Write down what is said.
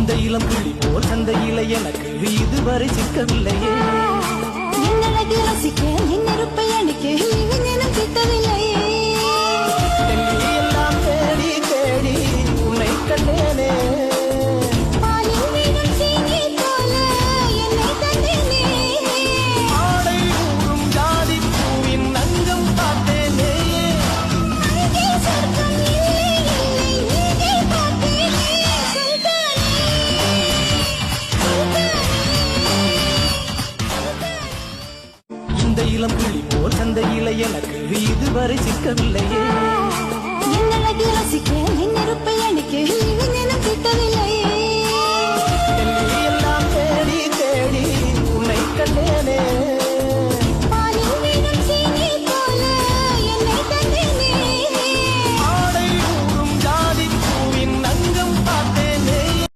இந்த இளம் கிளி போல் சந்தையில எனக்கு இதுவரை சிக்கவில்லையே. என்னழகு ரசிக்க என்னிருப்பை அணிக்க இவன் கிட்டவில்லையே. எல்லாம் தேடி தேடி உன்னை கண்டேனே. பாலில் வீடும் சீனி போல என்னை தந்தேனே. ஆடை ஊறும் ஜாதி பூவின் நஞ்சம் பார்த்தேனே. அழகே சொர்க்கம் இல்லை இல்லை நீங்கே பார்த்தேனே. இந்த இளம் கிளி போல் சந்தையில எனக்கு இதுவரை சிக்கவில்லையே. என்னழகு ரசிக்க என்னிருப்பை அணிக்க